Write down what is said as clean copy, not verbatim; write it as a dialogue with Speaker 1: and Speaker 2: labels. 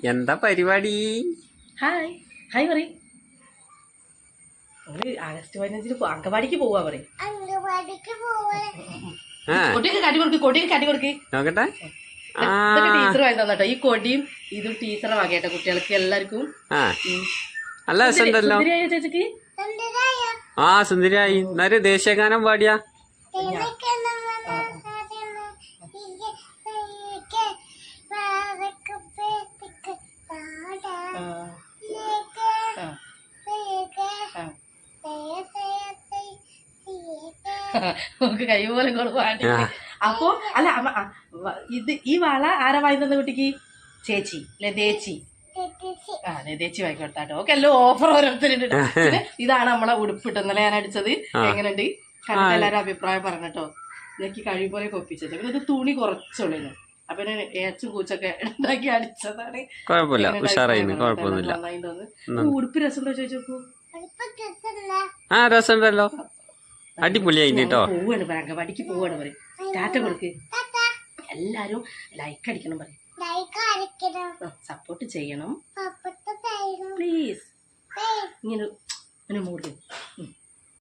Speaker 1: എന്താ പരിപാടി?
Speaker 2: Hi hi പറ. ആഗസ്റ്റ് 15 അങ്കവാടിക്ക് പോവാ പറയും. കൊടിയൊക്കെ കാട്ടി കൊടുക്ക്, കൊടിയൊക്കെ കാട്ടി കൊടുക്ക്.
Speaker 1: നോക്കട്ടെ.
Speaker 2: ടീച്ചർ വാങ്ങി തന്നോ ഈ കൊടിയും ഇതും ടീച്ചറെ വാങ്ങിയേട്ടോ കുട്ടികൾക്ക് എല്ലാവർക്കും.
Speaker 1: നല്ല രസമുണ്ടല്ലോ.
Speaker 2: ചേച്ചിക്ക്
Speaker 1: സുന്ദരിയായി. എന്നൊരു ദേശീയഗാനം പാടിയാ.
Speaker 2: നമുക്ക് കൈ പോലെ പാടി. അപ്പൊ അല്ല ഇത് ഈ വള ആരാ വാങ്ങി തന്ന കുട്ടിക്ക്? ചേച്ചി ലതേച്ചി. ലതേച്ചി വാങ്ങി കൊടുത്താട്ടോ. ഓക്കെ, എല്ലാം ഓഫർ ഓരോരുത്തരുണ്ട്. ഇതാണ് നമ്മളെ ഉടുപ്പിട്ട് ഇന്നലെ ഞാൻ അടിച്ചത്. എങ്ങനെയുണ്ട് കണ്ടിട്ട് എല്ലാരും അഭിപ്രായം പറഞ്ഞട്ടോ. എനിക്ക് കഴി പോലെ കൊപ്പിച്ചത്. പിന്നെ ഇത് തുണി കുറച്ചുള്ളൂ. അപ്പൊ ഏച്ചും കൂച്ചൊക്കെ ഉണ്ടാക്കി അടിച്ചതാണ്. ഉടുപ്പ് രസം ചോദിച്ചു നോക്കൂ.
Speaker 1: രസമുണ്ടല്ലോ, അടിപൊളിയായി കേട്ടോ.
Speaker 2: പോവാണ് പറ, അങ്കവാടിക്ക് പോവാണ് പറയും. ടാറ്റ കൊടുക്ക്. എല്ലാരും ലൈക്ക് അടിക്കണം പറയും. സപ്പോർട്ട് ചെയ്യണം പ്ലീസ്. ഇങ്ങനെ മൂടി